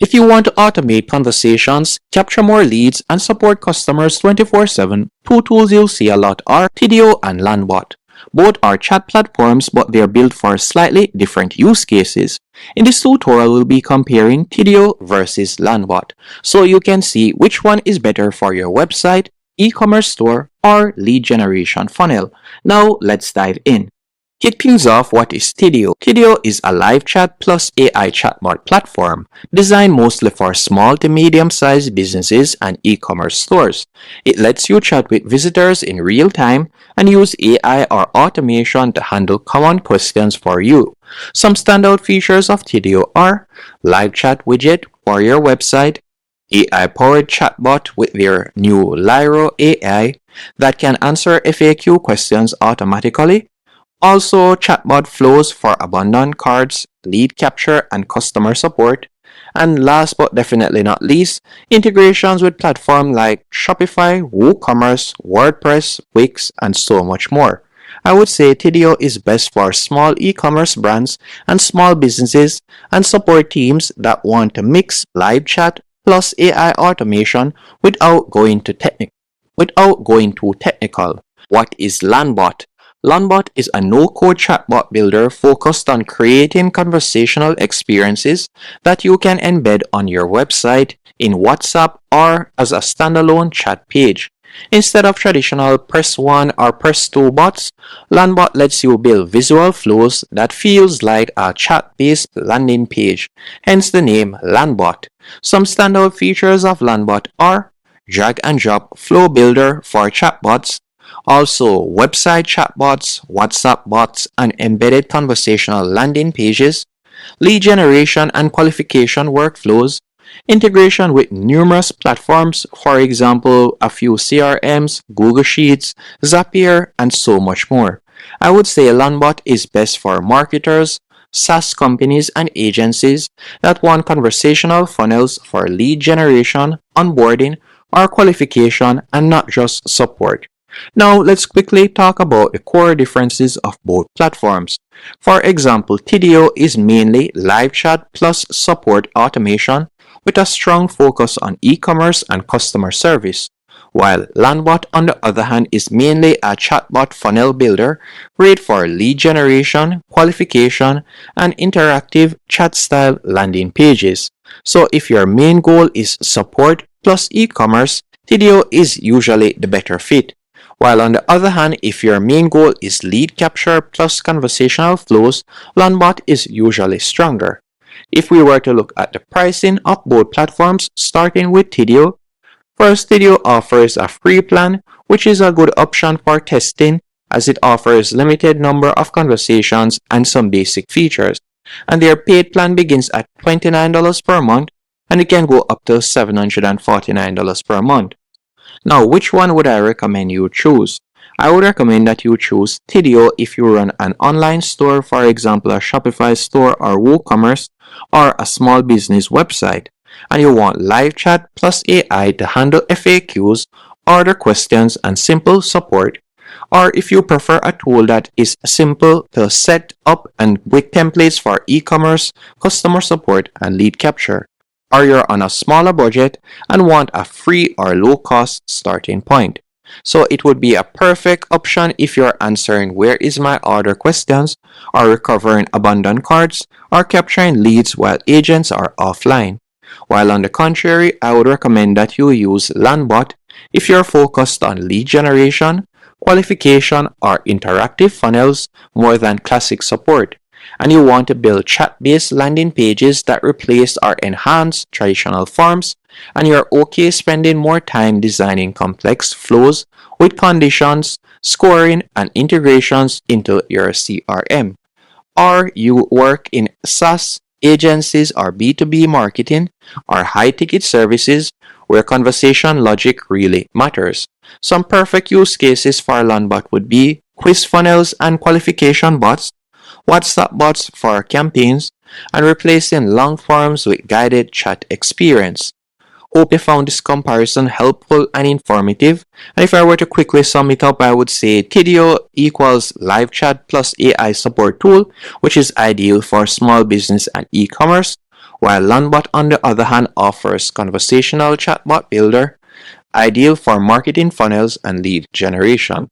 If you want to automate conversations, capture more leads, and support customers 24/7, two tools you'll see a lot are Tidio and Landbot. Both are chat platforms, but they're built for slightly different use cases. In this tutorial, we'll be comparing Tidio versus Landbot, so you can see which one is better for your website, e-commerce store, or lead generation funnel. Now, let's dive in. Kick things off, what is Tidio? Tidio is a live chat plus AI chatbot platform designed mostly for small to medium-sized businesses and e-commerce stores. It lets you chat with visitors in real time and use AI or automation to handle common questions for you. Some standout features of Tidio are live chat widget for your website, AI-powered chatbot with their new Lyro AI that can answer FAQ questions automatically. Also, chatbot flows for abandoned carts, lead capture, and customer support. And last but definitely not least, integrations with platforms like Shopify, WooCommerce, WordPress, Wix, and so much more. I would say Tidio is best for small e-commerce brands and small businesses and support teams that want to mix live chat plus AI automation without going too technical. What is Landbot? Landbot is a no-code chatbot builder focused on creating conversational experiences that you can embed on your website, in WhatsApp, or as a standalone chat page. Instead of traditional press 1 or press 2 bots, Landbot lets you build visual flows that feels like a chat-based landing page, hence the name Landbot. Some standout features of Landbot are drag and drop flow builder for chatbots, also website chatbots, WhatsApp bots, and embedded conversational landing pages, lead generation and qualification workflows, integration with numerous platforms, for example, a few CRMs, Google Sheets, Zapier, and so much more. I would say Landbot is best for marketers, SaaS companies, and agencies that want conversational funnels for lead generation, onboarding, or qualification, and not just support. Now, let's quickly talk about the core differences of both platforms. For example, Tidio is mainly live chat plus support automation with a strong focus on e-commerce and customer service, while Landbot, on the other hand, is mainly a chatbot funnel builder great for lead generation, qualification, and interactive chat-style landing pages. So if your main goal is support plus e-commerce, Tidio is usually the better fit. While on the other hand, if your main goal is lead capture plus conversational flows, Landbot is usually stronger. If we were to look at the pricing of both platforms, starting with Tidio, first, Tidio offers a free plan, which is a good option for testing as it offers limited number of conversations and some basic features. And their paid plan begins at $29 per month and it can go up to $749 per month. Now, which one would I recommend you choose? I would recommend that you choose Tidio if you run an online store, for example a Shopify store or WooCommerce, or a small business website, and you want live chat plus AI to handle FAQs, order questions, and simple support. Or if you prefer a tool that is simple to set up and with templates for e-commerce, customer support, and lead capture. Or you're on a smaller budget and want a free or low-cost starting point. So it would be a perfect option if you're answering where is my order questions, or recovering abandoned carts, or capturing leads while agents are offline. While on the contrary, I would recommend that you use Landbot if you're focused on lead generation, qualification, or interactive funnels more than classic support, and you want to build chat-based landing pages that replace or enhance traditional forms, and you're okay spending more time designing complex flows with conditions, scoring, and integrations into your CRM. Or you work in SaaS, agencies, or B2B marketing, or high-ticket services where conversation logic really matters. Some perfect use cases for Landbot would be quiz funnels and qualification bots, WhatsApp bots for campaigns, and replacing long forms with guided chat experience. Hope you found this comparison helpful and informative. And if I were to quickly sum it up, I would say Tidio equals live chat plus AI support tool, which is ideal for small business and e-commerce, while Landbot on the other hand offers conversational chatbot builder, ideal for marketing funnels and lead generation.